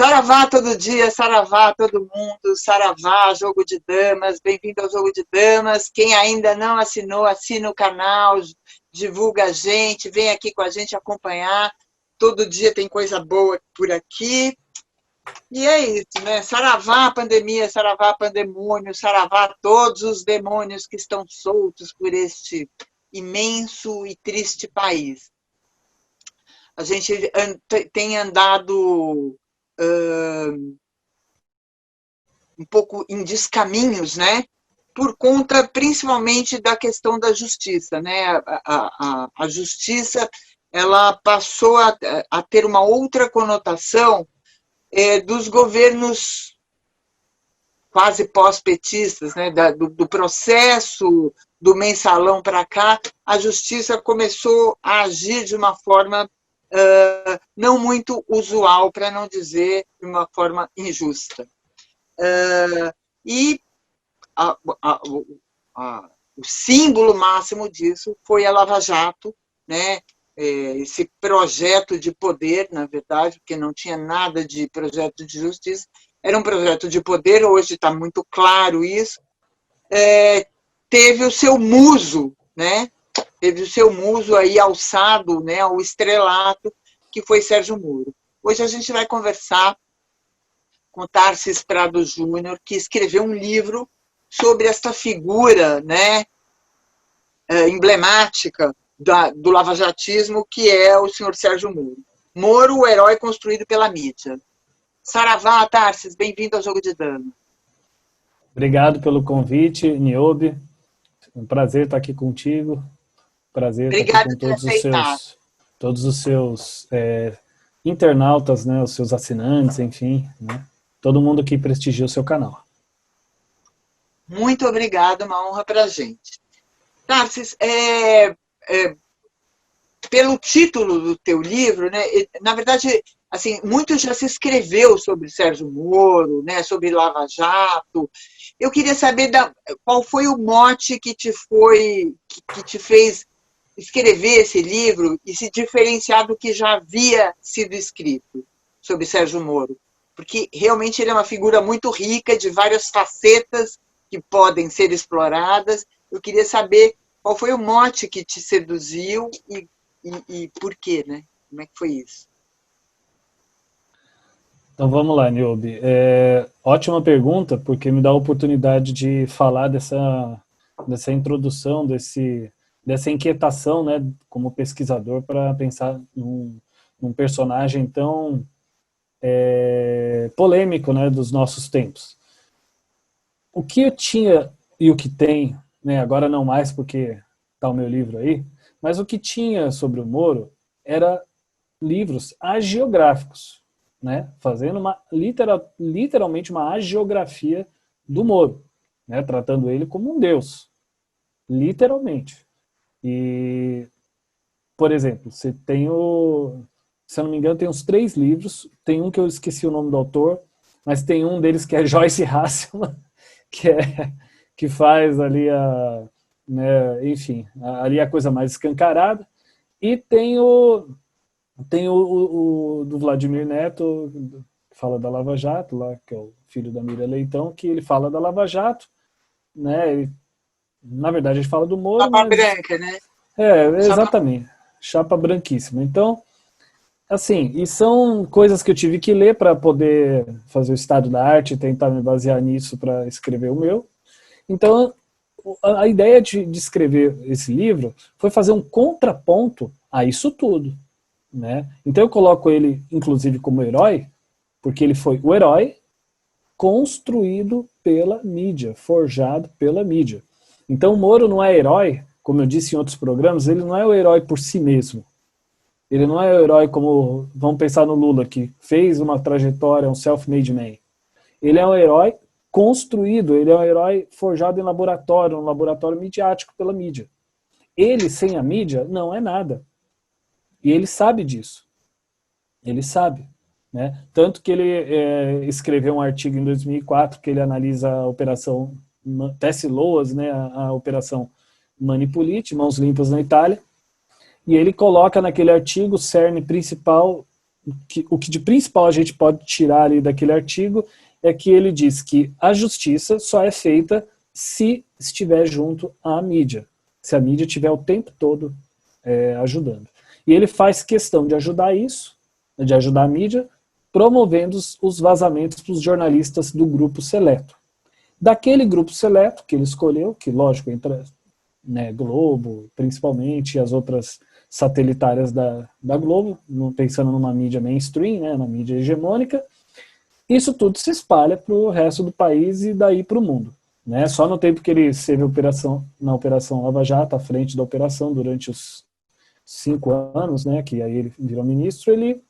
Saravá todo dia, saravá todo mundo, saravá, jogo de damas, bem-vindo ao Jogo de Damas. Quem ainda não assinou, assina o canal, divulga a gente, vem aqui com a gente acompanhar. Todo dia tem coisa boa por aqui. E é isso, né? Saravá a pandemia, saravá pandemônio, saravá todos os demônios que estão soltos por este imenso e triste país. A gente tem andado um pouco em descaminhos, né? Por conta principalmente da questão da justiça, né? A justiça ela passou a ter uma outra conotação dos governos quase pós-petistas, né? Do processo do mensalão para cá, a justiça começou a agir de uma forma não muito usual, para não dizer de uma forma injusta. E o símbolo máximo disso foi a Lava Jato, né? Esse projeto de poder, na verdade, porque não tinha nada de projeto de justiça, era um projeto de poder, hoje está muito claro isso, teve o seu muso, né? Teve o seu muso aí alçado, né, ao estrelato, que foi Sérgio Moro. Hoje a gente vai conversar com Tarsis Prado Júnior, que escreveu um livro sobre esta figura, né, emblemática do lavajatismo, que é o senhor Sérgio Moro. Moro, o herói construído pela mídia. Saravá, Tarsis, bem-vindo ao Jogo de Damas. Obrigado pelo convite, Niobe. Um prazer estar aqui contigo. Prazer estar aqui com todos os seus internautas, né, os seus assinantes, enfim, né, todo mundo que prestigia o seu canal. Muito obrigada, uma honra para a gente. Tarsis, pelo título do teu livro, né, na verdade, assim, muito já se escreveu sobre Sérgio Moro, né, sobre Lava Jato. Eu queria saber qual foi o mote que te fez escrever esse livro e se diferenciar do que já havia sido escrito sobre Sérgio Moro. Porque realmente ele é uma figura muito rica, de várias facetas que podem ser exploradas. Eu queria saber qual foi o mote que te seduziu e por quê, né? Como é que foi isso? Então vamos lá, Niobe. Ótima pergunta, porque me dá a oportunidade de falar dessa introdução, dessa inquietação, né, como pesquisador, para pensar num personagem tão polêmico, né, dos nossos tempos. O que eu tinha e o que tem, né, agora não mais porque está o meu livro aí, mas o que tinha sobre o Moro era livros hagiográficos, né, fazendo literalmente uma hagiografia do Moro, né, tratando ele como um deus, literalmente. E, por exemplo, você tem se eu não me engano, tem uns 3 livros, tem um que eu esqueci o nome do autor, mas tem um deles que é Joyce Hasselman, que faz ali né, enfim, ali a coisa mais escancarada, e tem o do Vladimir Neto, que fala da Lava Jato, lá, que é o filho da Miriam Leitão, que ele fala da Lava Jato, né, na verdade ele fala do Moro, Chapa branca, né? Exatamente, chapa branquíssima. Então, assim, e são coisas que eu tive que ler para poder fazer o estado da arte e tentar me basear nisso para escrever o meu. Então, a ideia de escrever esse livro foi fazer um contraponto a isso tudo, né? Então eu coloco ele, inclusive, como herói, porque ele foi o herói construído pela mídia, forjado pela mídia. Então o Moro não é herói, como eu disse em outros programas, ele não é o herói por si mesmo. Ele não é o herói como, vamos pensar no Lula, que fez uma trajetória, um self-made man. Ele é um herói construído, ele é um herói forjado em laboratório, um laboratório midiático pela mídia. Ele, sem a mídia, não é nada. E ele sabe disso. Ele sabe. Né? Tanto que ele escreveu um artigo em 2004 que ele analisa a operação Tessie Loas, né, a operação Manipulite, Mãos Limpas na Itália, e ele coloca naquele artigo o cerne principal o que de principal a gente pode tirar ali daquele artigo é que ele diz que a justiça só é feita se estiver junto à mídia, se a mídia estiver o tempo todo ajudando. E ele faz questão de ajudar isso, de ajudar a mídia, promovendo os vazamentos para os jornalistas do grupo seleto. Daquele grupo seleto que ele escolheu, que lógico entra, né, Globo, principalmente, e as outras satelitárias da Globo, pensando numa mídia mainstream, né, na mídia hegemônica, isso tudo se espalha para o resto do país e daí para o mundo. Né? Só no tempo que ele esteve na Operação Lava Jato, à frente da operação, durante os 5 anos, né, que aí ele virou ministro, ele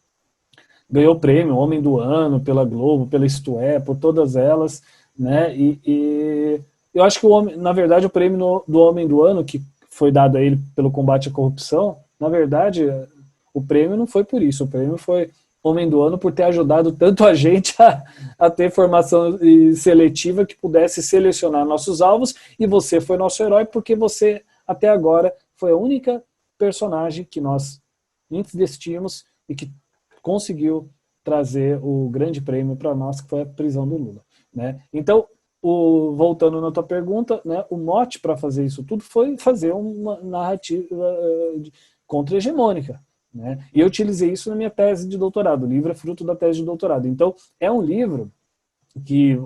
ganhou o prêmio Homem do Ano pela Globo, pela Isto É, por todas elas, né, e eu acho que, na verdade, o prêmio do Homem do Ano, que foi dado a ele pelo combate à corrupção, na verdade, o prêmio não foi por isso, o prêmio foi Homem do Ano por ter ajudado tanto a gente a ter formação seletiva que pudesse selecionar nossos alvos, e você foi nosso herói porque você, até agora, foi a única personagem que nós investimos e que conseguiu trazer o grande prêmio para nós, que foi a prisão do Lula. Né? Então, voltando na tua pergunta, né, o mote para fazer isso tudo foi fazer uma narrativa contra-hegemônica. Né? E eu utilizei isso na minha tese de doutorado. O livro é fruto da tese de doutorado. Então, é um livro que,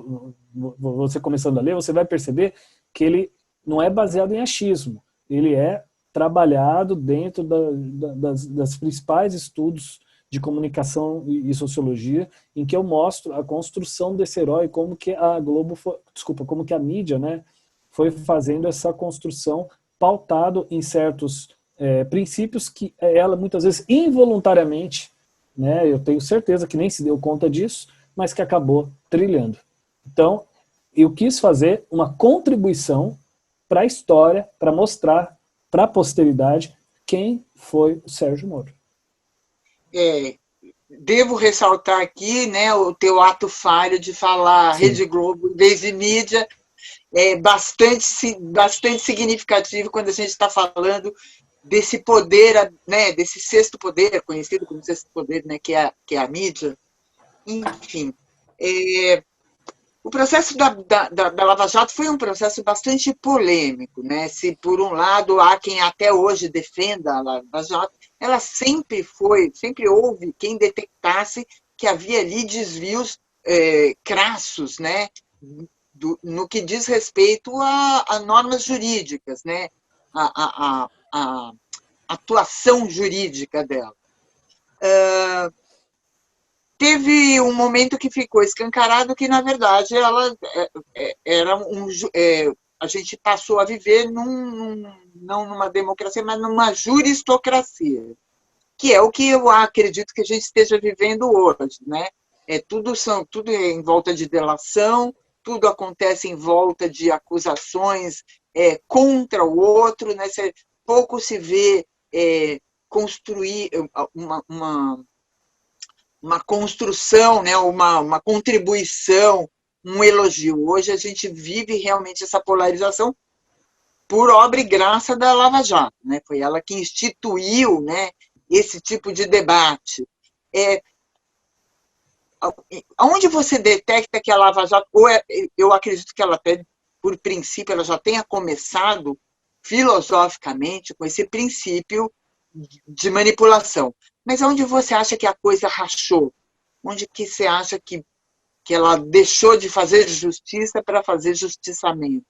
você começando a ler, você vai perceber que ele não é baseado em achismo. Ele é trabalhado dentro das principais estudos de comunicação e sociologia, em que eu mostro a construção desse herói, como que a Globo como que a mídia, né, foi fazendo essa construção pautado em certos princípios que ela muitas vezes involuntariamente, né, eu tenho certeza que nem se deu conta disso, mas que acabou trilhando. Então, eu quis fazer uma contribuição para a história, para mostrar para a posteridade quem foi o Sérgio Moro. Devo ressaltar aqui, né, o teu ato falho de falar Sim. Rede Globo em vez de mídia, é bastante significativo quando a gente está falando desse poder, né, desse sexto poder, conhecido como sexto poder, né, que é a mídia. Enfim, o processo da Lava Jato foi um processo bastante polêmico, né? Se, por um lado, há quem até hoje defenda a Lava Jato, ela sempre houve quem detectasse que havia ali desvios crassos, né? No que diz respeito a normas jurídicas, né? A atuação jurídica dela. Teve um momento que ficou escancarado que, na verdade, ela era a gente passou a viver não numa democracia, mas numa juristocracia, que é o que eu acredito que a gente esteja vivendo hoje, né? Tudo em volta de delação, tudo acontece em volta de acusações contra o outro, né? Pouco se vê construir uma construção, né, uma contribuição, um elogio. Hoje a gente vive realmente essa polarização por obra e graça da Lava Jato, né? Foi ela que instituiu, né, esse tipo de debate. Onde você detecta que a Lava Jato, eu acredito que ela até, por princípio, ela já tenha começado filosoficamente com esse princípio de manipulação. Mas onde você acha que a coisa rachou? Onde que você acha que ela deixou de fazer justiça para fazer justiçamento?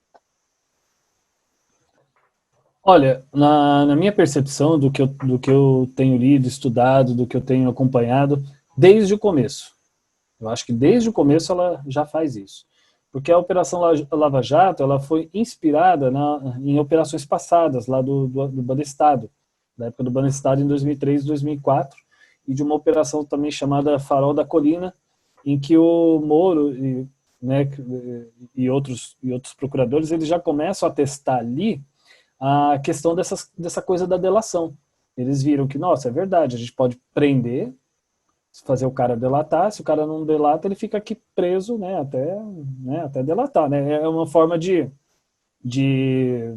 Olha, na minha percepção do que eu tenho lido, estudado, do que eu tenho acompanhado, desde o começo. Eu acho que desde o começo ela já faz isso. Porque a Operação Lava Jato ela foi inspirada em operações passadas, lá do Banestado, da época do Banestado em 2003 e 2004, e de uma operação também chamada Farol da Colina, em que o Moro e outros procuradores eles já começam a testar ali a questão dessa coisa da delação. Eles viram que, nossa, é verdade, a gente pode prender, fazer o cara delatar, se o cara não delata, ele fica aqui preso, né, até delatar. Né? É uma forma de,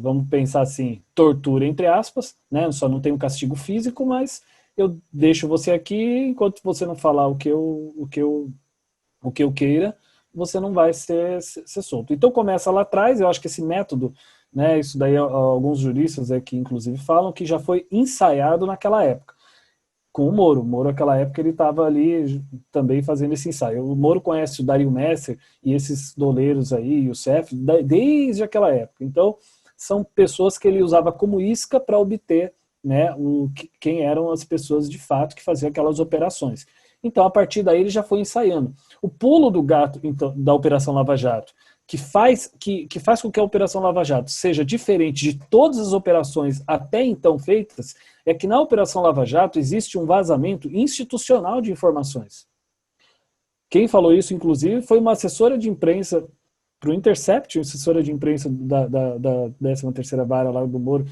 vamos pensar assim, tortura, entre aspas, né? Só não tem um castigo físico, mas eu deixo você aqui, enquanto você não falar o que eu queira, você não vai ser solto. Então começa lá atrás, eu acho que esse método, né, isso daí alguns juristas aqui inclusive falam que já foi ensaiado naquela época, com o Moro. O Moro naquela época ele estava ali também fazendo esse ensaio. O Moro conhece o Dario Messer e esses doleiros aí, o CEF, desde aquela época. Então são pessoas que ele usava como isca para obter, né, quem eram as pessoas de fato que faziam aquelas operações. Então, a partir daí, ele já foi ensaiando. O pulo do gato então, da Operação Lava Jato, que faz com que a Operação Lava Jato seja diferente de todas as operações até então feitas, é que na Operação Lava Jato existe um vazamento institucional de informações. Quem falou isso, inclusive, foi uma assessora de imprensa para o Intercept, assessora de imprensa da 13ª Vara lá do Moro,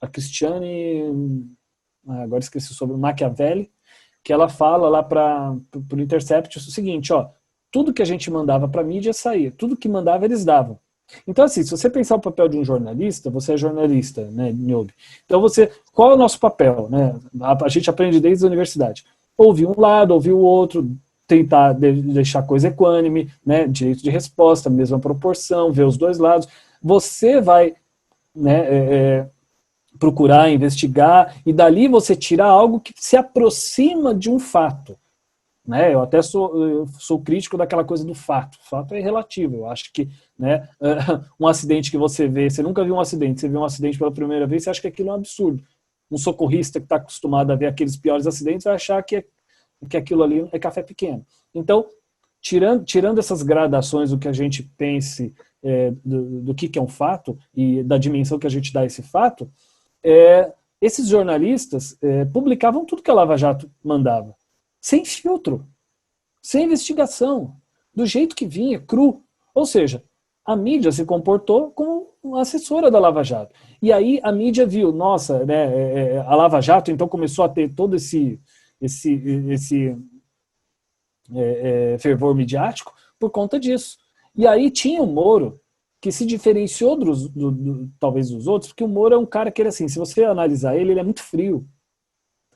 a Cristiane, agora esqueci sobre, Machiavelli, que ela fala lá para o Intercept o seguinte, ó, tudo que a gente mandava para a mídia saía, tudo que mandava eles davam. Então, assim, se você pensar o papel de um jornalista, você é jornalista, né, Niobe? Então, qual é o nosso papel? Né? A gente aprende desde a universidade. Ouvir um lado, ouvir o outro, tentar deixar a coisa equânime, né, direito de resposta, mesma proporção, ver os dois lados. Você vai, né, procurar, investigar, e dali você tirar algo que se aproxima de um fato. Né? Eu até sou crítico daquela coisa do fato. O fato é relativo. Eu acho que, né, um acidente que você vê, você nunca viu um acidente, você vê um acidente pela primeira vez, você acha que aquilo é um absurdo. Um socorrista que está acostumado a ver aqueles piores acidentes vai achar que aquilo ali é café pequeno. Então, tirando essas gradações do que a gente pense do que é um fato e da dimensão que a gente dá a esse fato, esses jornalistas publicavam tudo que a Lava Jato mandava, sem filtro, sem investigação, do jeito que vinha, cru. Ou seja, a mídia se comportou como uma assessora da Lava Jato. E aí a mídia viu, nossa, né, a Lava Jato então começou a ter todo esse fervor midiático por conta disso. E aí tinha o Moro, que se diferenciou talvez dos outros, porque o Moro é um cara que, assim, se você analisar ele é muito frio.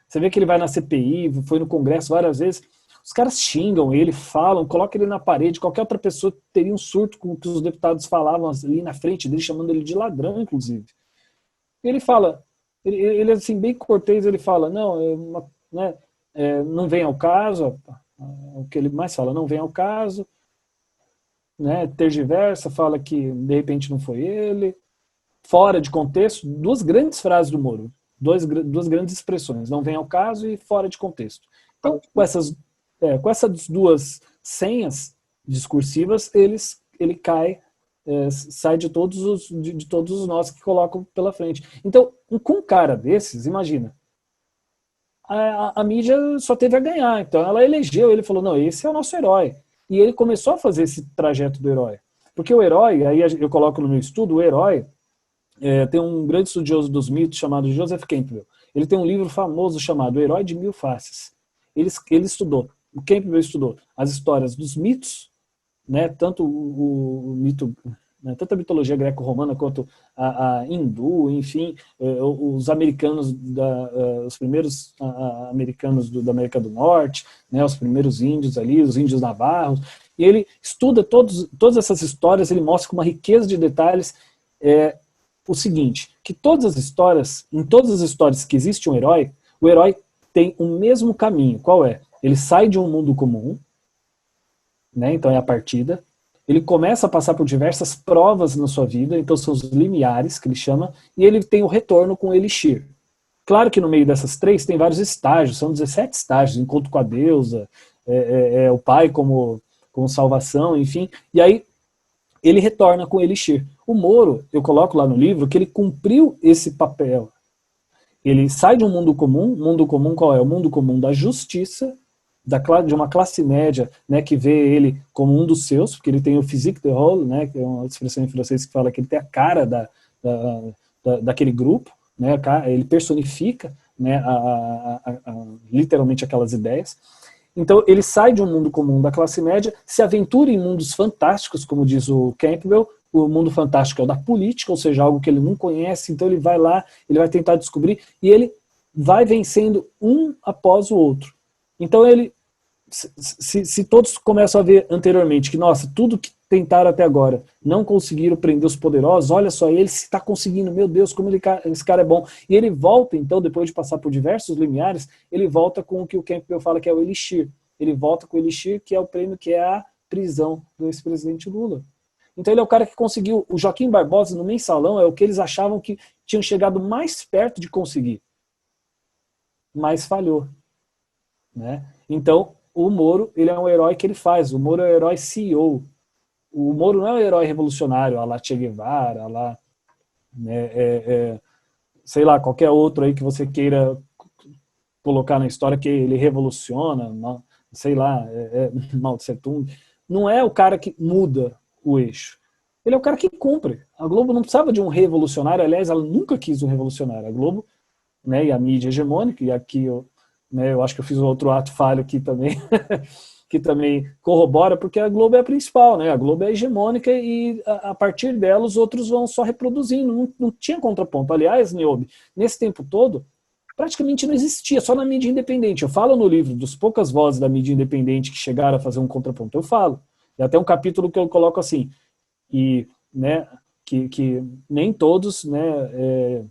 Você vê que ele vai na CPI, foi no Congresso várias vezes, os caras xingam ele, falam, colocam ele na parede, qualquer outra pessoa teria um surto com o que os deputados falavam ali na frente dele, chamando ele de ladrão, inclusive. E ele fala, ele assim, bem cortês, ele fala, não, não vem ao caso, o que ele mais fala, não vem ao caso, né, tergiversa, fala que de repente não foi ele, fora de contexto, duas grandes frases do Moro, duas grandes expressões, não vem ao caso e fora de contexto. Então, com essas duas senhas discursivas, ele cai, sai de todos os nós que colocam pela frente. Então, com um cara desses, imagina, a mídia só teve a ganhar, então ela elegeu, ele falou, não, esse é o nosso herói. E ele começou a fazer esse trajeto do herói. Porque o herói, aí eu coloco no meu estudo, o herói, tem um grande estudioso dos mitos chamado Joseph Campbell. Ele tem um livro famoso chamado O Herói de Mil Faces. Ele estudou, o Campbell estudou as histórias dos mitos, né, tanto o mito, né, tanto a mitologia greco-romana quanto a hindu, enfim, os americanos, os primeiros americanos da América do Norte, né, os primeiros índios ali, os índios navarros, e ele estuda todas essas histórias, ele mostra com uma riqueza de detalhes o seguinte, que em todas as histórias que existe um herói, o herói tem o mesmo caminho. Qual é? Ele sai de um mundo comum, né, então é a partida, ele começa a passar por diversas provas na sua vida, então são os limiares, que ele chama, e ele tem o retorno com o elixir. Claro que no meio dessas três tem vários estágios, são 17 estágios, encontro com a deusa, o pai como salvação, enfim, e aí ele retorna com o elixir. O Moro, eu coloco lá no livro, que ele cumpriu esse papel. Ele sai de um mundo comum qual é? O mundo comum da justiça, de uma classe média, né, que vê ele como um dos seus, porque ele tem o physique de rôle, né, que é uma expressão em francês que fala que ele tem a cara daquele grupo, né, ele personifica, né, literalmente aquelas ideias. Então ele sai de um mundo comum da classe média, se aventura em mundos fantásticos, como diz o Campbell. O mundo fantástico é o da política, ou seja, algo que ele não conhece, então ele vai lá, ele vai tentar descobrir, e ele vai vencendo um após o outro. Então ele, se todos começam a ver anteriormente que, nossa, tudo que tentaram até agora não conseguiram prender os poderosos, olha só, ele está conseguindo, meu Deus, como esse cara é bom. E ele volta, então, depois de passar por diversos limiares, ele volta com o que o Campbell fala que é o Elixir. Ele volta com o Elixir, que é o prêmio, que é a prisão do ex-presidente Lula. Então ele é o cara que conseguiu. O Joaquim Barbosa, no Mensalão, é o que eles achavam que tinham chegado mais perto de conseguir. Mas falhou. Né? Então, o Moro, ele é um herói que ele faz. O Moro é um herói CEO. O Moro não é um herói revolucionário, a la Che Guevara, a la, né, sei lá, qualquer outro aí que você queira colocar na história que ele revoluciona, sei lá, Mao Tse Tung. Não é o cara que muda o eixo. Ele é o cara que cumpre. A Globo não precisava de um revolucionário, aliás, ela nunca quis um revolucionário. A Globo, né, e a mídia hegemônica, e aqui eu acho que eu fiz um outro ato falho aqui também, que também corrobora, porque a Globo é a principal, né? A Globo é hegemônica e a partir dela os outros vão só reproduzindo, não tinha contraponto. Aliás, Niobe, nesse tempo todo, praticamente não existia, só na mídia independente. Eu falo no livro das poucas vozes da mídia independente que chegaram a fazer um contraponto, eu falo. E até um capítulo que eu coloco assim, e, né, que nem todos, né,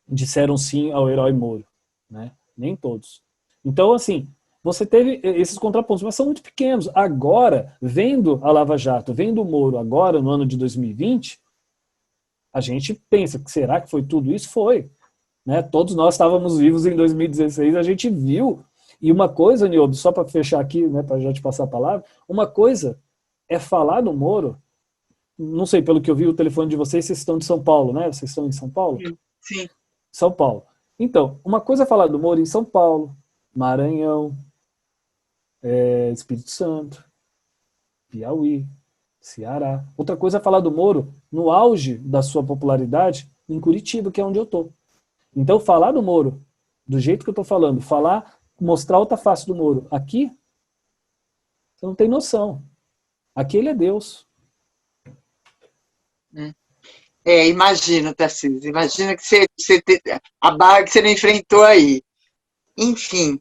disseram sim ao herói Moro, né? Nem todos. Então, assim, você teve esses contrapontos, mas são muito pequenos. Agora, vendo a Lava Jato, vendo o Moro agora, no ano de 2020, a gente pensa que será que foi tudo isso? Foi. Né? Todos nós estávamos vivos em 2016, a gente viu. E uma coisa, Niobe, só para fechar aqui, né, para já te passar a palavra, uma coisa é falar no Moro, não sei, pelo que eu vi o telefone de vocês estão de São Paulo, né? Vocês estão em São Paulo? Sim. São Paulo. Então, uma coisa é falar do Moro em São Paulo, Maranhão, Espírito Santo, Piauí, Ceará. Outra coisa é falar do Moro no auge da sua popularidade em Curitiba, que é onde eu estou. Então, falar do Moro, do jeito que eu estou falando, mostrar outra face do Moro aqui, você não tem noção. Aqui ele é Deus. Imagina, Tarcísio, imagina que a barra que você não enfrentou aí. Enfim,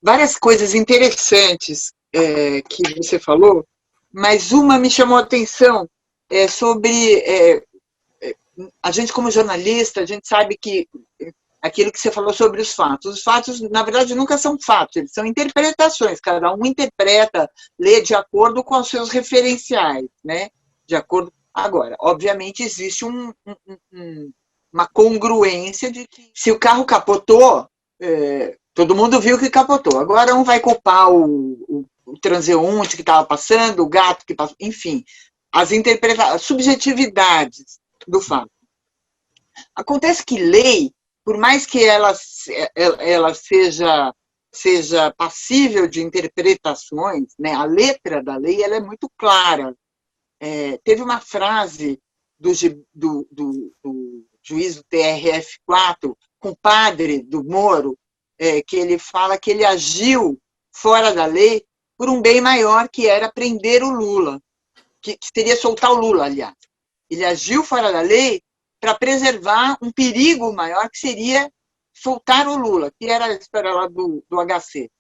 várias coisas interessantes que você falou, mas uma me chamou a atenção sobre a gente como jornalista, a gente sabe que aquilo que você falou sobre os fatos, na verdade, nunca são fatos, eles são interpretações, cada um interpreta, lê de acordo com os seus referenciais, né? De acordo. Agora, obviamente, existe uma congruência de que se o carro capotou, todo mundo viu que capotou. Agora um vai culpar o transeunte que estava passando, o gato que passou, enfim, as subjetividades do fato. Acontece que lei, por mais que ela seja passível de interpretações, né, a letra da lei ela é muito clara. Teve uma frase do juiz do TRF4, compadre do Moro, que ele fala que ele agiu fora da lei por um bem maior, que era prender o Lula, que seria soltar o Lula, aliás. Ele agiu fora da lei para preservar um perigo maior, que seria soltar o Lula, que era a história lá do HC.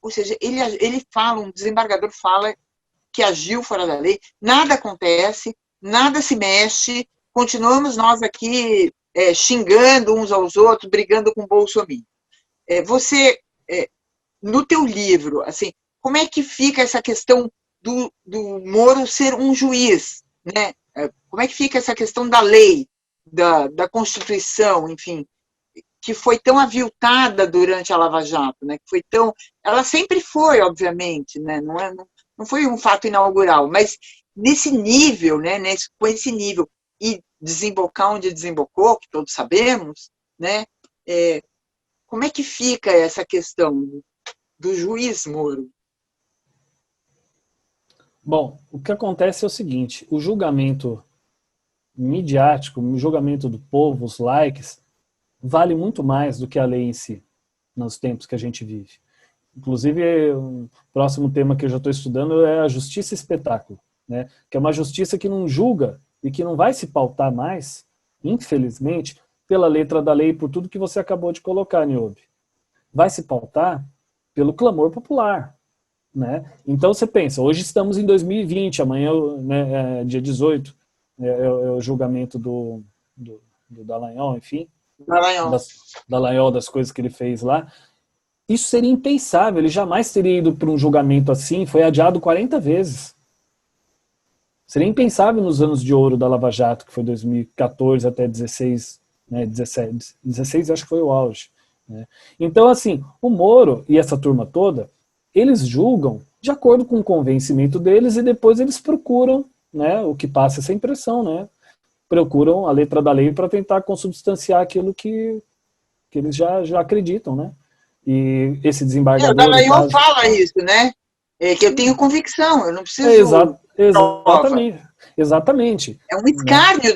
Ou seja, ele fala, um desembargador fala que agiu fora da lei, nada acontece, nada se mexe, continuamos nós aqui xingando uns aos outros, brigando com o Bolsonaro. Você, no teu livro, assim, como é que fica essa questão do Moro ser um juiz, né? Como é que fica essa questão da lei, da Constituição, enfim, que foi tão aviltada durante a Lava Jato, né? Que foi tão, ela sempre foi, obviamente, né? Não foi um fato inaugural, mas nesse nível, né? Com esse nível e desembocar onde desembocou, que todos sabemos, né? Como é que fica essa questão do juiz Moro? Bom, o que acontece é o seguinte, o julgamento midiático, o julgamento do povo, os likes, vale muito mais do que a lei em si, nos tempos que a gente vive. Inclusive, o próximo tema que eu já estou estudando é a justiça espetáculo, né? Que é uma justiça que não julga e que não vai se pautar mais, infelizmente, pela letra da lei, por tudo que você acabou de colocar, Niobe. Vai se pautar pelo clamor popular. Né? Então você pensa, hoje estamos em 2020, amanhã, né, dia 18, é o julgamento do Dallagnol, enfim, Dallagnol. Dallagnol, das coisas que ele fez lá. Isso seria impensável, ele jamais teria ido para um julgamento assim, foi adiado 40 vezes. Seria impensável nos anos de ouro da Lava Jato, que foi 2014 até 16, né, 16 acho que foi o auge. Né? Então, assim, o Moro e essa turma toda, eles julgam de acordo com o convencimento deles e depois eles procuram, né, o que passa essa impressão, né, procuram a letra da lei para tentar consubstanciar aquilo que eles já acreditam, né. E esse O desembargador... Dallagnol fala isso, né? Que eu tenho convicção, eu não preciso prova. Exatamente. É um escárnio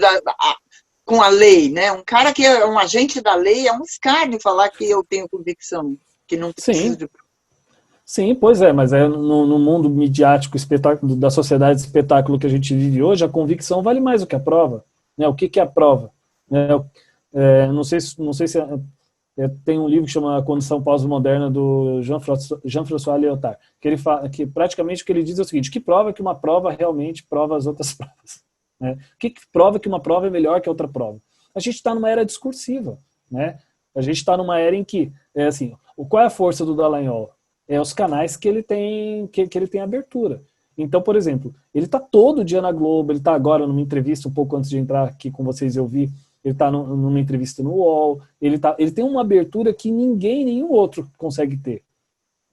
com a lei, né? Um cara que é um agente da lei, é um escárnio falar que eu tenho convicção, que não preciso de prova. Sim, pois é, mas no mundo midiático da sociedade de espetáculo que a gente vive hoje, a convicção vale mais do que a prova. Né? O que é a prova? Não sei se tem um livro que chama A Condição Pós-Moderna, do Jean-François Lyotard, que ele fala que praticamente o que ele diz é o seguinte: que prova que uma prova realmente prova as outras provas? Né? O que prova que uma prova é melhor que a outra prova? A gente está numa era discursiva. Né? A gente está numa era em que, qual é a força do Dallagnol? É os canais que ele tem abertura. Então, por exemplo, ele está todo dia na Globo, ele está agora numa entrevista, um pouco antes de entrar aqui com vocês eu vi, ele está numa entrevista no UOL, ele tem uma abertura que nenhum outro consegue ter.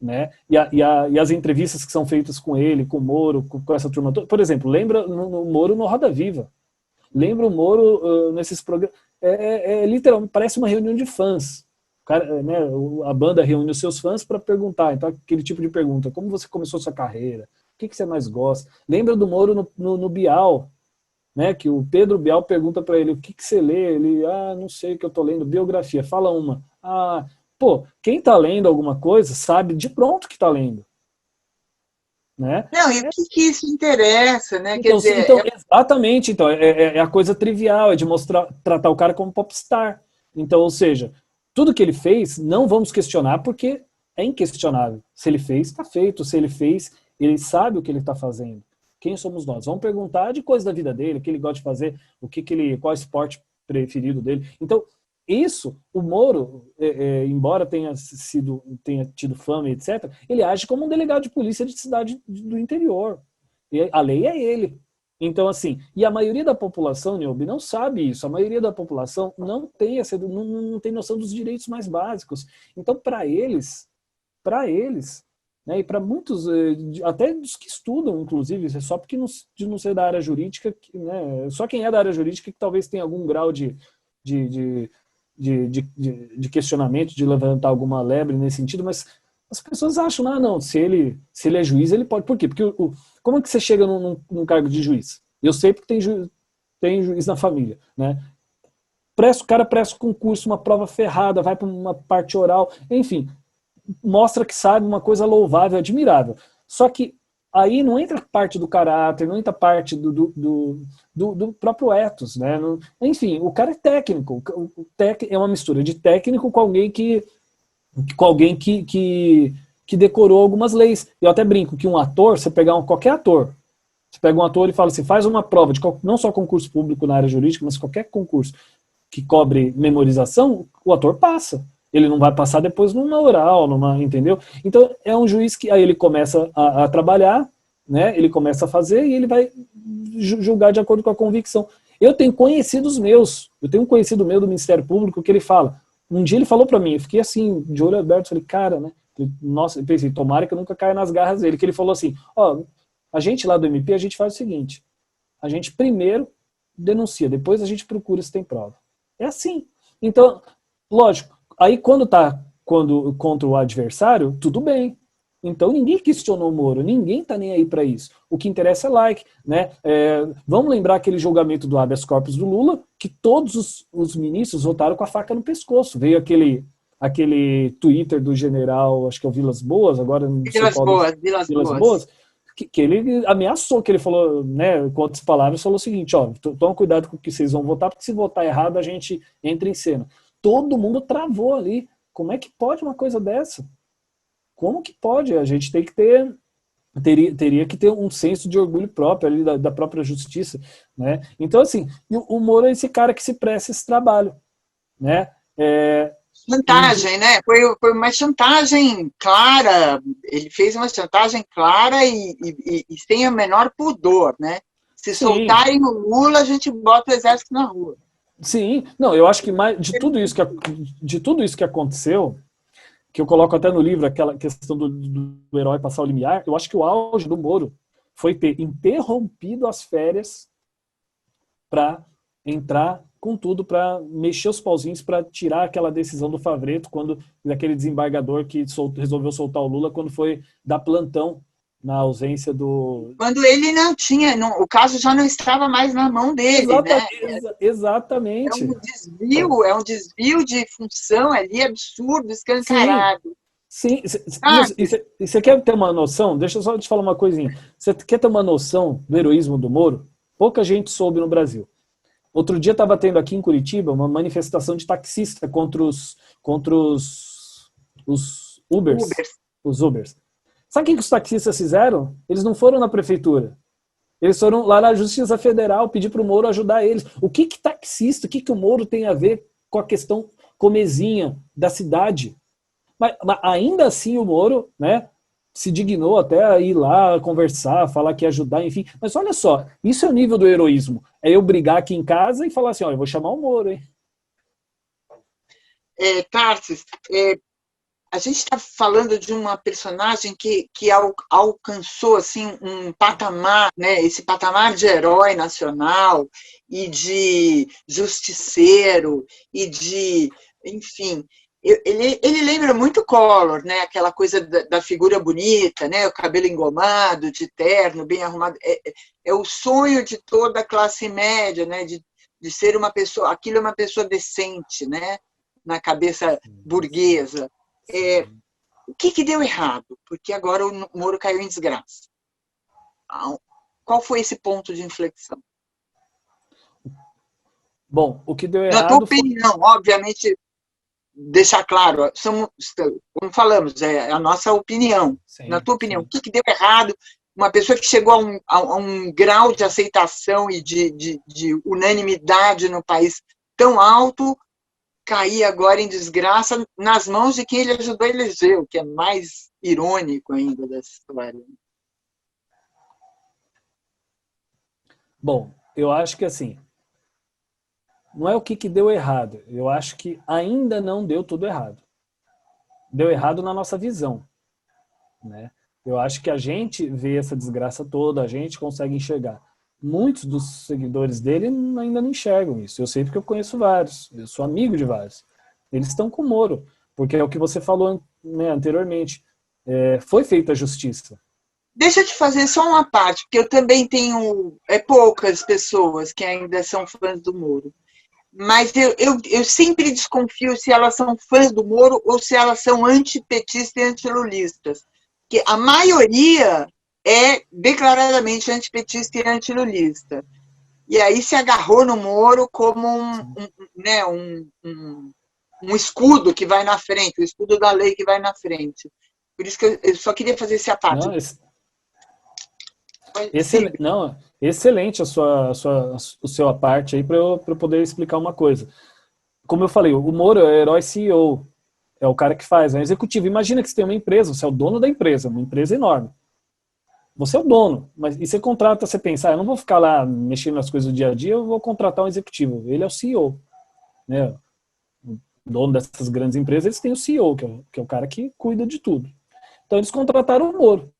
Né? E as entrevistas que são feitas com ele, com o Moro, com essa turma toda, por exemplo, lembra no Moro no Roda Viva, lembra o Moro nesses programas, literalmente, parece uma reunião de fãs. Cara, né, a banda reúne os seus fãs para perguntar, então aquele tipo de pergunta: como você começou sua carreira? O que você mais gosta? Lembra do Moro no Bial, né, que o Pedro Bial pergunta para ele: o que você lê? Ele: não sei o que eu tô lendo, biografia, fala uma. Quem tá lendo alguma coisa sabe de pronto que tá lendo. Né? Não, e o que isso interessa, né? Então, Quer dizer, exatamente, então, é a coisa trivial, é de tratar o cara como popstar. Então, ou seja, tudo que ele fez, não vamos questionar, porque é inquestionável. Se ele fez, está feito. Se ele fez, ele sabe o que ele está fazendo. Quem somos nós? Vamos perguntar de coisas da vida dele, o que ele gosta de fazer, qual é o esporte preferido dele. Então, isso, o Moro, embora tenha tido fama, etc., ele age como um delegado de polícia de cidade do interior. E a lei é ele. Então, assim, e a maioria da população, Niobe, não sabe isso. A maioria da população não tem noção dos direitos mais básicos. Então, para eles, né, e para muitos, até dos que estudam, inclusive, só porque de não ser da área jurídica, né, só quem é da área jurídica que talvez tenha algum grau de questionamento, de levantar alguma lebre nesse sentido, mas as pessoas acham, não, se ele é juiz, ele pode. Por quê? Porque como é que você chega num cargo de juiz? Eu sei porque tem juiz na família, né? O cara presta concurso, uma prova ferrada, vai para uma parte oral, enfim, mostra que sabe, uma coisa louvável, admirável. Só que aí não entra parte do caráter, não entra parte do próprio ethos, né? Enfim, o cara é técnico, é uma mistura de técnico com alguém que decorou algumas leis. Eu até brinco que um ator, você pegar qualquer ator, você pega um ator e fala assim, faz uma prova, não só concurso público na área jurídica, mas qualquer concurso que cobre memorização, o ator passa. Ele não vai passar depois numa oral, entendeu? Então, é um juiz que aí ele começa a trabalhar, né? Ele começa a fazer e ele vai julgar de acordo com a convicção. Eu tenho conhecidos meus, um conhecido meu do Ministério Público que ele fala, um dia ele falou para mim, eu fiquei assim, de olho aberto, falei, cara, né? Nossa, eu pensei, tomara que eu nunca caia nas garras dele, que ele falou assim, a gente lá do MP, a gente faz o seguinte, a gente primeiro denuncia, depois a gente procura se tem prova. É assim. Então, lógico, aí quando tá contra o adversário, tudo bem. Então ninguém questionou o Moro, ninguém tá nem aí para isso. O que interessa é like, né? Vamos lembrar aquele julgamento do habeas corpus do Lula, que todos os ministros votaram com a faca no pescoço. Veio aquele Twitter do general, acho que é o Vilas Boas, agora não sei qual. Vilas Boas. que ele ameaçou, que ele falou, né, com outras palavras, falou o seguinte, ó, toma cuidado com o que vocês vão votar, porque se votar errado a gente entra em cena. Todo mundo travou ali. Como é que pode uma coisa dessa? Como que pode? A gente tem que teria que ter um senso de orgulho próprio ali da própria justiça, né? Então, assim, o Moro é esse cara que se presta esse trabalho, né? Chantagem, né? Foi uma chantagem clara, ele fez uma chantagem clara e sem o menor pudor, né? Se Sim, soltarem o Lula, a gente bota o exército na rua. sim. Não, eu acho que mais de tudo isso que aconteceu, que eu coloco até no livro, aquela questão do herói passar o limiar, eu acho que o auge do Moro foi ter interrompido as férias para entrar com tudo, para mexer os pauzinhos, para tirar aquela decisão do Favreto, quando daquele desembargador que resolveu soltar o Lula quando foi dar plantão na ausência do... Quando ele não tinha, o caso já não estava mais na mão dele, né? Exatamente. É um desvio de função ali absurdo, Sim, escancarado. sim. E você quer ter uma noção? Deixa eu só te falar uma coisinha. Você quer ter uma noção do heroísmo do Moro? Pouca gente soube no Brasil. Outro dia estava tendo aqui em Curitiba uma manifestação de taxista contra os Ubers. Os Ubers. Sabe o que os taxistas fizeram? Eles não foram na prefeitura. Eles foram lá na Justiça Federal pedir para o Moro ajudar eles. O que taxista, o que o Moro tem a ver com a questão comezinha da cidade? Mas ainda assim o Moro, né, se dignou até a ir lá conversar, falar que ia ajudar, enfim. Mas olha só, isso é o nível do heroísmo. É eu brigar aqui em casa e falar assim, ó, eu vou chamar o Moro, hein? Tarsis, a gente está falando de uma personagem que alcançou assim, um patamar, né, esse patamar de herói nacional e de justiceiro e de, enfim, ele lembra muito Collor, né, aquela coisa da figura bonita, né, o cabelo engomado, de terno, bem arrumado. É o sonho de toda a classe média, né, de ser uma pessoa, aquilo é uma pessoa decente, né, na cabeça burguesa. O que deu errado? Porque agora o Moro caiu em desgraça. Qual foi esse ponto de inflexão? Bom, o que deu Na tua errado foi... opinião, obviamente, deixar claro, como falamos, é a nossa opinião. Na Sim, tua opinião, sim. o que deu errado? Uma pessoa que chegou a um grau de aceitação e de unanimidade no país tão alto, cair agora em desgraça nas mãos de quem ele ajudou a eleger, o que é mais irônico ainda dessa história. Bom, eu acho que assim, não é o que deu errado, eu acho que ainda não deu tudo errado. Deu errado na nossa visão, né? Eu acho que a gente vê essa desgraça toda, a gente consegue enxergar. Muitos dos seguidores dele ainda não enxergam isso. Eu sei porque eu conheço vários, eu sou amigo de vários. Eles estão com o Moro, porque é o que você falou, né, anteriormente. Foi feita a justiça. Deixa eu te fazer só uma parte, porque eu também tenho poucas pessoas que ainda são fãs do Moro. Mas eu sempre desconfio se elas são fãs do Moro ou se elas são antipetistas e antilulistas. Porque a maioria é declaradamente antipetista e antilulista. E aí se agarrou no Moro como né, um escudo que vai na frente, o escudo da lei que vai na frente. Por isso que eu só queria fazer essa parte. Excelente a sua parte aí para eu poder explicar uma coisa. Como eu falei, o Moro é o herói CEO, é o cara que faz, é o executivo. Imagina que você tem uma empresa, você é o dono da empresa, uma empresa enorme. Você é o dono, mas e você contrata, você pensa, eu não vou ficar lá mexendo nas coisas do dia a dia, eu vou contratar um executivo. Ele é o CEO, né? O dono dessas grandes empresas, eles têm o CEO, que é o cara que cuida de tudo. Então eles contrataram o Moro.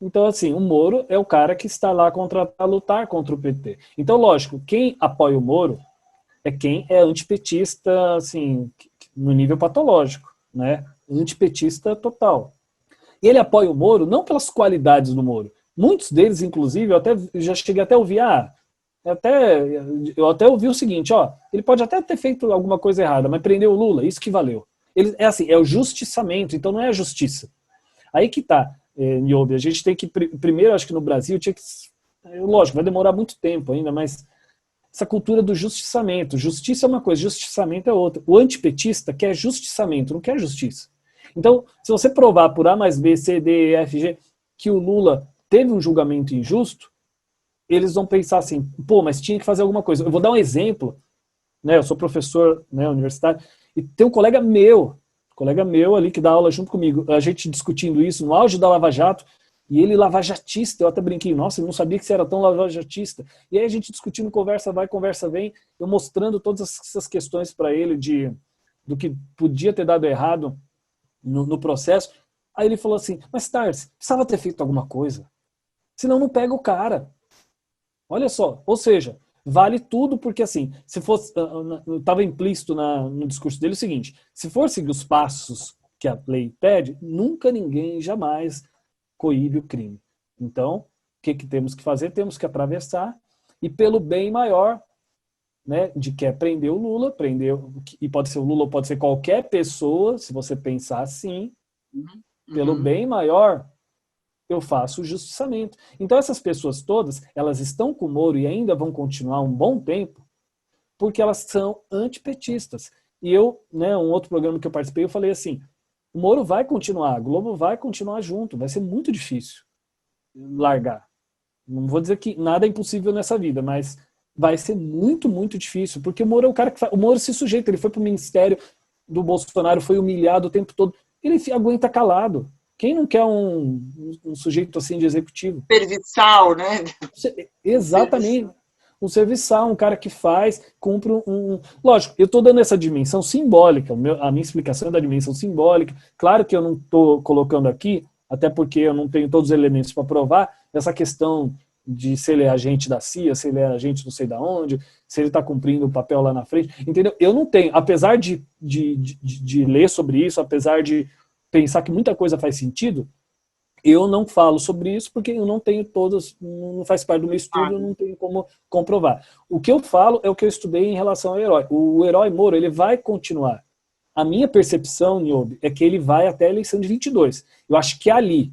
Então, assim, o Moro é o cara que está lá a lutar contra o PT. Então, lógico, quem apoia o Moro é quem é antipetista, assim, no nível patológico, né? Antipetista total. E ele apoia o Moro não pelas qualidades do Moro. Muitos deles, inclusive, eu já cheguei até a ouvir, eu até ouvi o seguinte, ele pode até ter feito alguma coisa errada, mas prendeu o Lula, isso que valeu. É assim, é o justiçamento, então não é a justiça. Aí que tá. Niobe, a gente tem que, primeiro, acho que no Brasil, tinha que, lógico, vai demorar muito tempo ainda, mas essa cultura do justiçamento. Justiça é uma coisa, justiçamento é outra. O antipetista quer justiçamento, não quer justiça. Então, se você provar por A mais B, C, D, E, F, G, que o Lula teve um julgamento injusto, eles vão pensar assim, pô, mas tinha que fazer alguma coisa. Eu vou dar um exemplo, né? Eu sou professor, né, universitário, e tem um colega meu ali que dá aula junto comigo, a gente discutindo isso no auge da Lava Jato, e ele lavajatista, eu até brinquei, nossa, eu não sabia que você era tão lavajatista. E aí a gente discutindo, conversa vai, conversa vem, eu mostrando todas essas questões para ele do que podia ter dado errado no processo. Aí ele falou assim, mas Tarsi, precisava ter feito alguma coisa, senão não pega o cara. Olha só, ou seja, vale tudo porque assim, se fosse, estava implícito no discurso dele o seguinte, se for seguir os passos que a lei pede, nunca ninguém jamais coíbe o crime. Então, o que temos que fazer? Temos que atravessar e pelo bem maior, né, de que é prender o Lula, e pode ser o Lula ou pode ser qualquer pessoa, se você pensar assim, pelo bem maior, eu faço o justiçamento. Então essas pessoas todas, elas estão com o Moro e ainda vão continuar um bom tempo, porque elas são antipetistas. E eu, né, um outro programa que eu participei, eu falei assim, o Moro vai continuar, a Globo vai continuar junto, vai ser muito difícil largar. Não vou dizer que nada é impossível nessa vida, mas vai ser muito, muito difícil, porque o Moro é o cara que faz, o Moro se sujeita, ele foi pro ministério do Bolsonaro, foi humilhado o tempo todo, ele aguenta calado. Quem não quer um sujeito assim de executivo? Serviçal, né? Exatamente. Um serviçal, um cara que faz, cumpre Lógico, eu estou dando essa dimensão simbólica, a minha explicação é da dimensão simbólica. Claro que eu não estou colocando aqui, até porque eu não tenho todos os elementos para provar, essa questão de se ele é agente da CIA, se ele é agente não sei da onde, se ele está cumprindo o papel lá na frente, entendeu? Eu não tenho, apesar de ler sobre isso, apesar de pensar que muita coisa faz sentido, eu não falo sobre isso porque eu não tenho todas, não faz parte do meu estudo, eu não tenho como comprovar. O que eu falo é o que eu estudei em relação ao herói. O herói Moro, ele vai continuar. A minha percepção, Niobe, é que ele vai até a eleição de 22. Eu acho que ali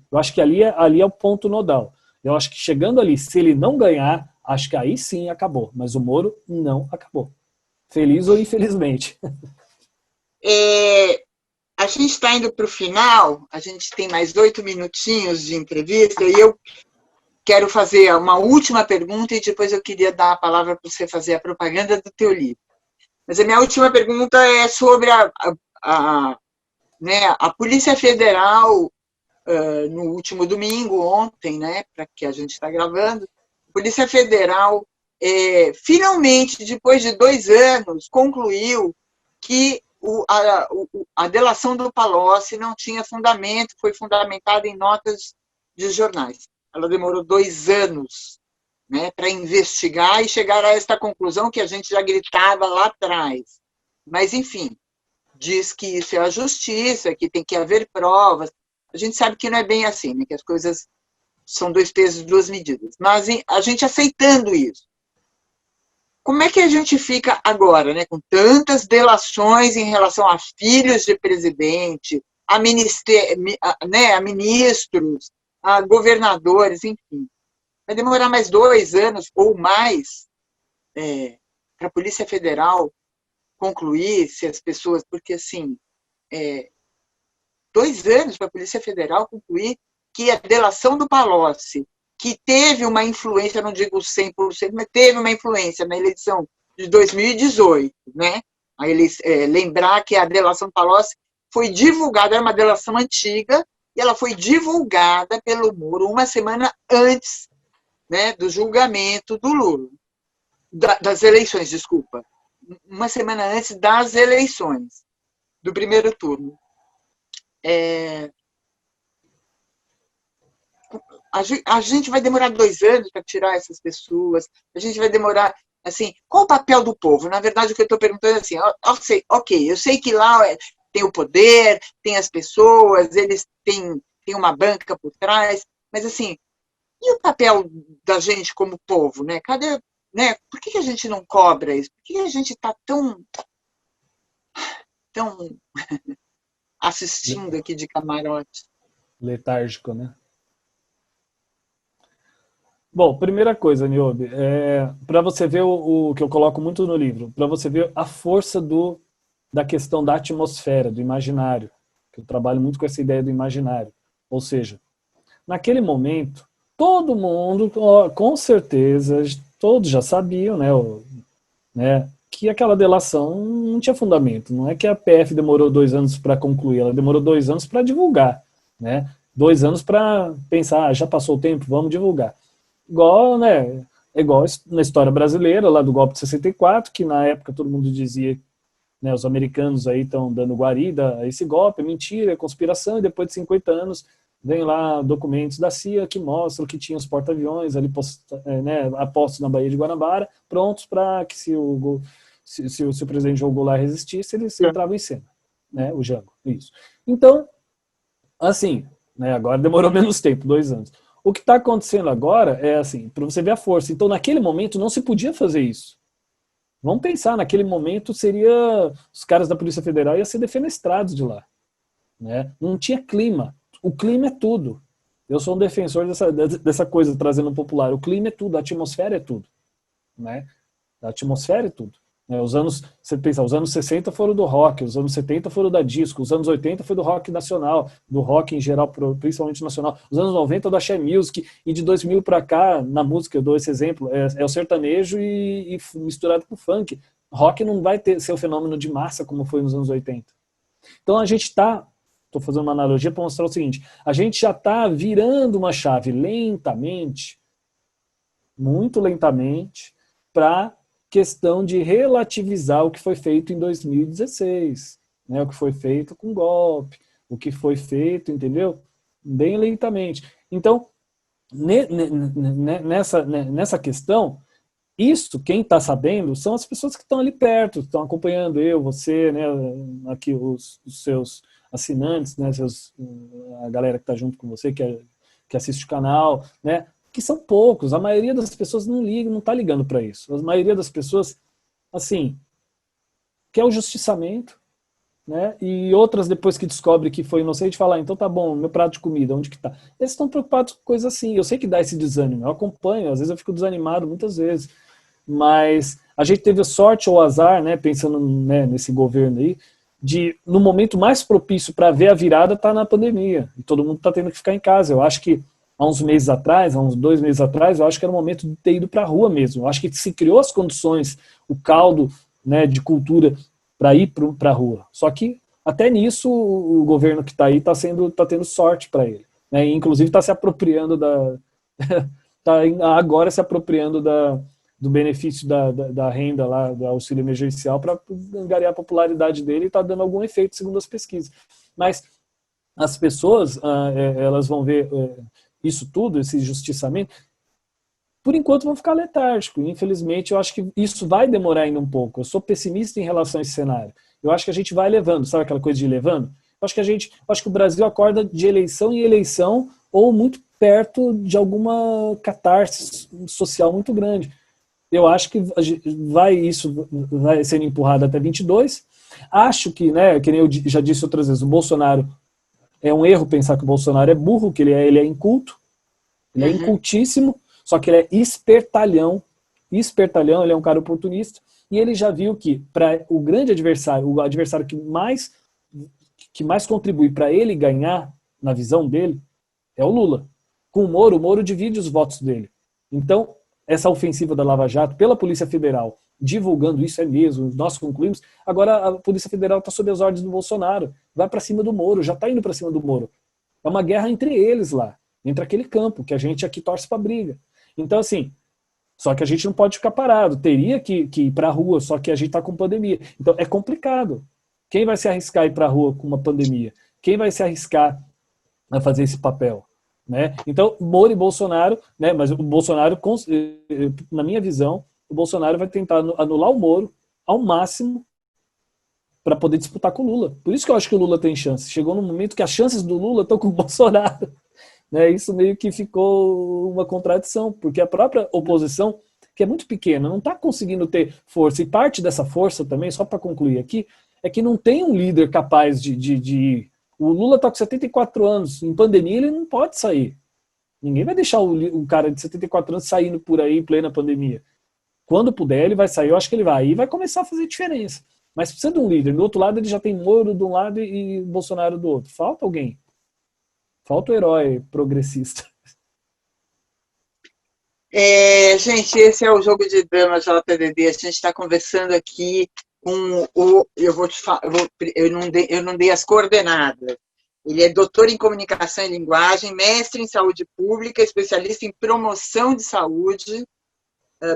é o ponto nodal. Eu acho que chegando ali, se ele não ganhar, acho que aí sim acabou. Mas o Moro não acabou. Feliz ou infelizmente. A gente está indo para o final, a gente tem mais 8 minutinhos de entrevista, e eu quero fazer uma última pergunta e depois eu queria dar a palavra para você fazer a propaganda do teu livro. Mas a minha última pergunta é sobre né, a Polícia Federal, no último domingo, ontem, né, para que a gente está gravando, a Polícia Federal, finalmente, depois de 2 anos, concluiu que a delação do Palocci não tinha fundamento, foi fundamentada em notas de jornais. Ela demorou 2 anos, né, para investigar e chegar a esta conclusão que a gente já gritava lá atrás. Mas, enfim, diz que isso é a justiça, que tem que haver provas. A gente sabe que não é bem assim, né, que as coisas são 2 pesos, 2 medidas. Mas a gente aceitando isso, como é que a gente fica agora, né, com tantas delações em relação a filhos de presidente, a ministros, a governadores, enfim. Vai demorar mais 2 anos ou mais para a Polícia Federal concluir se as pessoas... Porque, assim, 2 anos para a Polícia Federal concluir que a delação do Palocci, que teve uma influência, não digo 100%, mas teve uma influência na eleição de 2018, né? Lembrar que a delação do Palocci foi divulgada, era uma delação antiga, e ela foi divulgada pelo Moro uma semana antes, né, do julgamento do Lula, das eleições, desculpa, uma semana antes das eleições, do primeiro turno. A gente vai demorar 2 anos para tirar essas pessoas, a gente vai demorar, assim, qual o papel do povo? Na verdade, o que eu estou perguntando é assim, ok, eu sei que lá tem o poder, tem as pessoas, eles têm uma banca por trás, mas, assim, e o papel da gente como povo, né? Cadê, né? Por que a gente não cobra isso? Por que a gente está tão assistindo aqui de camarote? Letárgico, né? Bom, primeira coisa, Niobe, para você ver o que eu coloco muito no livro, para você ver a força da questão da atmosfera, do imaginário, que eu trabalho muito com essa ideia do imaginário. Ou seja, naquele momento, todo mundo, com certeza, todos já sabiam, né, que aquela delação não tinha fundamento. Não é que a PF demorou 2 anos para concluir, ela demorou 2 anos para divulgar, né? 2 anos para pensar, já passou o tempo, vamos divulgar. Igual, né, é igual na história brasileira, lá do golpe de 64, que na época todo mundo dizia, né, os americanos aí estão dando guarida a esse golpe, é mentira, é conspiração, e depois de 50 anos vem lá documentos da CIA que mostram que tinha os porta-aviões ali né, apostos na Baía de Guanabara, prontos para que se o presidente João Goulart resistisse, eles entravam em cena, né, o Jango, isso. Então, assim, né, agora demorou menos tempo, 2 anos. O que está acontecendo agora é assim, para você ver a força. Então, naquele momento, não se podia fazer isso. Vamos pensar, naquele momento seria os caras da Polícia Federal iam ser defenestrados de lá, né? Não tinha clima. O clima é tudo. Eu sou um defensor dessa coisa, trazendo popular. O clima é tudo, a atmosfera é tudo, né? A atmosfera é tudo. Você pensa, os anos 60 foram do rock, os anos 70 foram da disco, os anos 80 foi do rock nacional, do rock em geral, principalmente nacional, os anos 90 do axé music, e de 2000 para cá, na música, eu dou esse exemplo, é o sertanejo e misturado com funk. Rock não vai ser o fenômeno de massa como foi nos anos 80. Então a gente estou fazendo uma analogia para mostrar o seguinte, a gente já está virando uma chave lentamente, muito lentamente, para questão de relativizar o que foi feito em 2016, né? O que foi feito com golpe, o que foi feito, entendeu? Bem lentamente. Então, nessa questão, isso, quem está sabendo, são as pessoas que estão ali perto, estão acompanhando eu, você, né? Aqui os seus assinantes, né? A galera que está junto com você, que assiste o canal, né? Que são poucos, a maioria das pessoas não liga, não está ligando para isso. A maioria das pessoas, assim, quer o justiçamento, né? E outras, depois que descobre que foi inocente, falam, então tá bom, meu prato de comida, onde que tá? Eles estão preocupados com coisas assim. Eu sei que dá esse desânimo, eu acompanho, às vezes eu fico desanimado, muitas vezes. Mas a gente teve sorte ou azar, né, pensando, né, nesse governo aí, no momento mais propício para ver a virada tá na pandemia. E todo mundo tá tendo que ficar em casa. Eu acho que há uns meses atrás, há uns 2 meses atrás, eu acho que era o momento de ter ido para a rua mesmo. Eu acho que se criou as condições, o caldo, né, de cultura para ir para a rua. Só que até nisso o governo que está aí está tendo sorte para ele, né? E, inclusive está se apropriando tá agora se apropriando do benefício da renda lá, do auxílio emergencial, para angariar a popularidade dele, e está dando algum efeito segundo as pesquisas. Mas as pessoas, elas vão ver isso tudo, esse justiçamento, por enquanto vão ficar letárgicos. Infelizmente, eu acho que isso vai demorar ainda um pouco. Eu sou pessimista em relação a esse cenário. Eu acho que a gente vai levando, sabe aquela coisa de ir levando? Eu acho que o Brasil acorda de eleição em eleição, ou muito perto de alguma catarse social muito grande. Eu acho que isso vai sendo empurrado até 22. Acho que, né, que nem eu já disse outras vezes, o Bolsonaro, é um erro pensar que o Bolsonaro é burro, que ele é inculto, ele é incultíssimo, só que ele é espertalhão, ele é um cara oportunista, e ele já viu que para o grande adversário, o adversário que mais contribui para ele ganhar, na visão dele, é o Lula. Com o Moro divide os votos dele. Então, essa ofensiva da Lava Jato pela Polícia Federal, divulgando isso, é mesmo, nós concluímos, agora a Polícia Federal está sob as ordens do Bolsonaro, vai para cima do Moro, já está indo para cima do Moro. É uma guerra entre eles lá, entre aquele campo, que a gente aqui torce para briga. Então, assim, só que a gente não pode ficar parado, teria que ir para a rua, só que a gente está com pandemia. Então, é complicado. Quem vai se arriscar a ir para a rua com uma pandemia? Quem vai se arriscar a fazer esse papel? Né? Então, Moro e Bolsonaro, né, mas o Bolsonaro, na minha visão, o Bolsonaro vai tentar anular o Moro ao máximo para poder disputar com o Lula. Por isso que eu acho que o Lula tem chance. Chegou num momento que as chances do Lula estão com o Bolsonaro. Né? Isso meio que ficou uma contradição, porque a própria oposição, que é muito pequena, não está conseguindo ter força. E parte dessa força também, só para concluir aqui, é que não tem um líder capaz de... O Lula está com 74 anos, em pandemia ele não pode sair. Ninguém vai deixar um cara de 74 anos saindo por aí em plena pandemia. Quando puder, ele vai sair, eu acho que ele vai. Aí vai começar a fazer diferença. Mas precisa de um líder. Do outro lado, ele já tem Moro de um lado e Bolsonaro do outro. Falta alguém. Falta o herói progressista. Gente, esse é o Jogo de Damas JDD. A gente está conversando aqui com o... Eu vou te falar, eu não dei as coordenadas. Ele é doutor em comunicação e linguagem, mestre em saúde pública, especialista em promoção de saúde,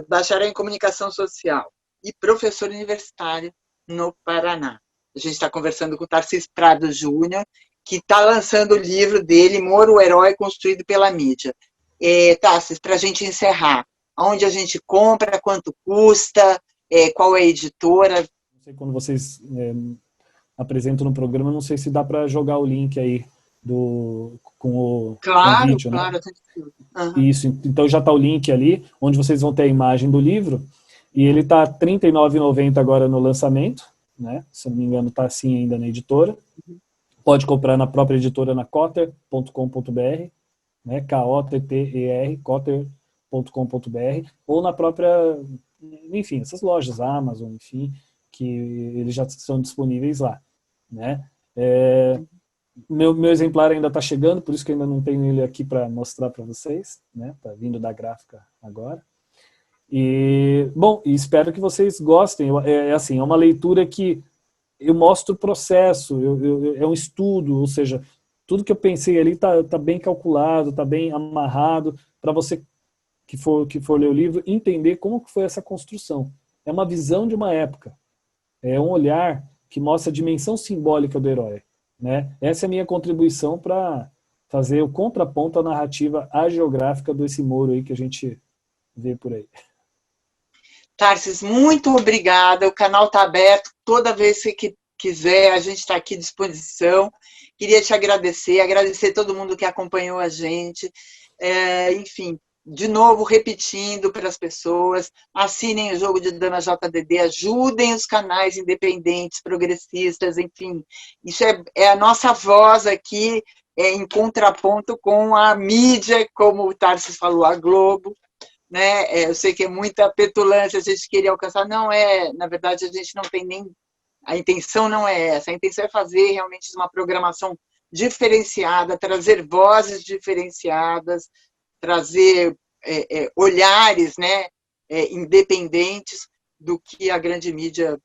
bacharel em comunicação social e professor universitário no Paraná. A gente está conversando com o Tarcísio Prado Júnior, que está lançando o livro dele, Moro, o Herói Construído pela Mídia. Tarcísio, para a gente encerrar, onde a gente compra, quanto custa, qual é a editora? Não sei, quando vocês apresentam no programa, não sei se dá para jogar o link aí com o convite, Claro. né? Uhum. Isso, então já está o link ali, onde vocês vão ter a imagem do livro, e ele está R$ 39,90 agora no lançamento, né? Se não me engano está assim ainda na editora. Pode comprar na própria editora, na cotter.com.br, né? K-O-T-T-E-R, cotter.com.br, ou na própria, enfim, essas lojas, Amazon, enfim, que eles já são disponíveis lá, né? Meu exemplar ainda está chegando, por isso que eu ainda não tenho ele aqui para mostrar para vocês, né? Tá vindo da gráfica agora. E, bom, espero que vocês gostem. Assim, é uma leitura que eu mostro o processo, é um estudo, ou seja, tudo que eu pensei ali tá bem calculado, está bem amarrado, para você que for ler o livro, entender como que foi essa construção. É uma visão de uma época, é um olhar que mostra a dimensão simbólica do herói, né? Essa é a minha contribuição para fazer o contraponto à narrativa agiográfica desse Moro aí que a gente vê por aí. Tarcísio, muito obrigada. O canal está aberto. Toda vez que quiser, a gente está aqui à disposição. Queria te agradecer todo mundo que acompanhou a gente. Enfim, de novo, repetindo para as pessoas, assinem o Jogo de Damas JDD, ajudem os canais independentes, progressistas, enfim. Isso é a nossa voz aqui, em contraponto com a mídia, como o Tarcísio falou, a Globo. Né? Eu sei que é muita petulância, a gente queria alcançar, na verdade a gente não tem nem, a intenção não é essa, a intenção é fazer realmente uma programação diferenciada, trazer vozes diferenciadas, trazer olhares, né, independentes do que a grande mídia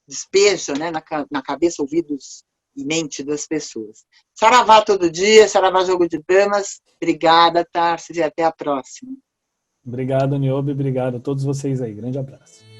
despeja, né, na cabeça, ouvidos e mente das pessoas. Saravá todo dia, saravá Jogo de Damas. Obrigada, Tarcísio, e até a próxima. Obrigado, Niobe, obrigado a todos vocês aí. Grande abraço.